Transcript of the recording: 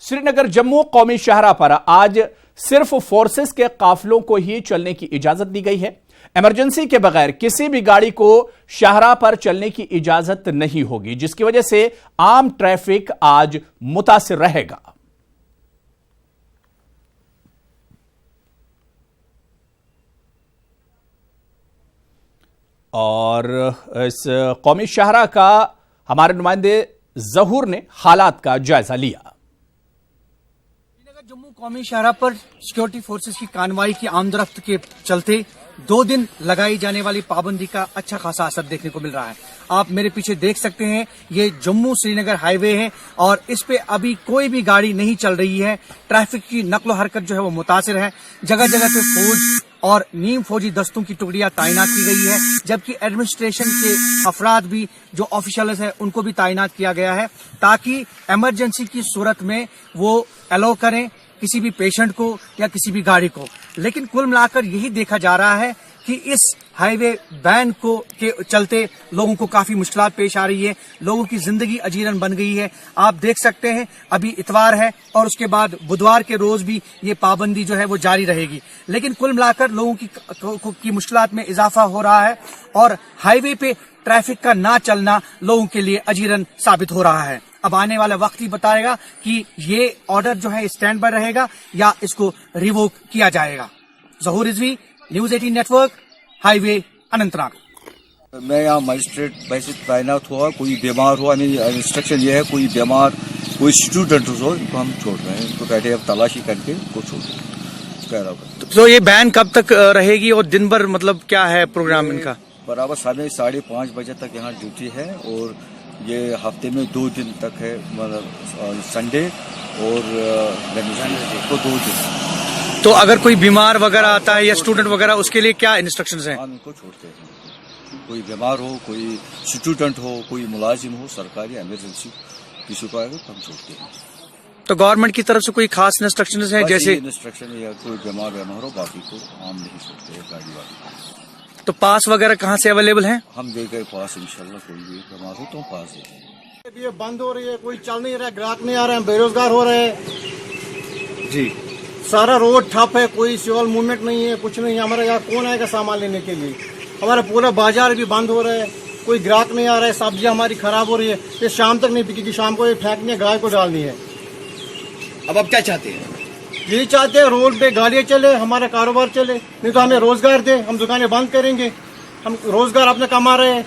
श्रीनगर जम्मू कौमी शाहराह पर आज सिर्फ फोर्सेस के काफिलों को ही चलने की इजाजत दी गई है। इमरजेंसी के बगैर किसी भी गाड़ी को शाहराह पर चलने की इजाजत नहीं होगी, जिसकी वजह से आम ट्रैफिक आज मुतासिर रहेगा। और इस कौमी शाहराह का हमारे नुमाइंदे जहूर ने हालात का जायजा लिया। जम्मू कौमी शाहराह पर सिक्योरिटी फोर्सेस की कार्रवाई की आमदरफ्त के चलते 2 दिन लगाई जाने वाली पाबंदी का अच्छा खासा असर देखने को मिल रहा है। आप मेरे पीछे देख सकते हैं, ये जम्मू श्रीनगर हाईवे है और इस पे अभी कोई भी गाड़ी नहीं चल रही है। ट्रैफिक की नक्लो हरकत जो है वो मुतासिर है। जगह जगह पे फौज और नीम फौजी दस्तों की टुकड़ियां तैनात की गई है, जबकि एडमिनिस्ट्रेशन के अफराद भी जो ऑफिशियल्स हैं उनको भी तैनात किया गया है, ताकि इमरजेंसी की सूरत में वो अलाउ करें किसी भी पेशेंट को या किसी भी गाड़ी को। लेकिन कुल मिलाकर यही देखा जा रहा है कि इस हाईवे बैन को के चलते लोगों को काफी मुश्किलात पेश आ रही है। लोगों की जिंदगी अजीरन बन गई है। आप देख सकते हैं, अभी इतवार है और उसके बाद बुधवार के रोज भी ये पाबंदी जो है वो जारी रहेगी। लेकिन कुल मिलाकर लोगों की मुश्किलात में इजाफा हो रहा है और हाईवे पे ट्रैफिक का ना चलना लोगों के लिए अजीरन साबित हो रहा है। अब आने वाला वक्त ही बताएगा कि ये ऑर्डर जो है स्टैंड बाय रहेगा या इसको रिवोक किया जाएगा। Zahoor Rizvi, news 18 network, highway Anantnag. मैं यहाँ मजिस्ट्रेट वैसे तैनात हुआ, कोई बीमार हुआ, मेरी इंस्ट्रक्शन ये है, कोई बीमार कोई स्टूडेंट हो इनको हम छोड़ रहे हैं, इनको बैठे अब तलाशी करके इनको छोड़ रहे हैं। तो ये बैन कब तक रहेगी और दिन भर मतलब क्या है प्रोग्राम इनका? बराबर समय 5:30 बजे तक यहाँ ड्यूटी है और ये हफ्ते में 2 दिन तक है, मतलब संडे और को 2 दिन। तो अगर कोई बीमार वगैरह आता है या स्टूडेंट वगैरह, उसके लिए क्या इंस्ट्रक्शंस हैं? हम इनको छोड़ते हैं। कोई बीमार हो, कोई स्टूडेंट हो, कोई मुलाजिम हो, सरकारी इमरजेंसी किसी को आएगा तो हम छोड़ते हैं। तो गवर्नमेंट की तरफ से कोई खास इंस्ट्रक्शंस हैं? जैसे इंस्ट्रक्शन या कोई बीमार हो, बाकी को आम नहीं छोड़ते हैं गाड़ी वाली। तो पास वगैरह कहाँ से अवेलेबल हैं? हम दे गए पास, इंशाल्लाह कोई भी बीमार हो तो पास है। ये बंद हो रही है, कोई चल नहीं रहा, ग्राहक नहीं आ रहे हैं, बेरोजगार हो रहे हैं जी। सारा रोड ठप है, कोई सिविल मूवमेंट नहीं है, कुछ नहीं है। हमारे यहाँ कौन आएगा सामान लेने के लिए? हमारा पूरा बाजार भी बंद हो रहा है, कोई ग्राहक नहीं आ रहा है, सब्जियां हमारी खराब हो रही है। ये शाम तक नहीं बिकेगी, शाम को ये फेंकनी है, गाय को डालनी है। अब आप क्या चाहते हैं? यही चाहते हैं रोड पे गाड़ियां चले, हमारा कारोबार चले, नहीं तो हमें रोजगार दे। हम दुकानें बंद करेंगे, हम रोजगार अपने कमा रहे हैं।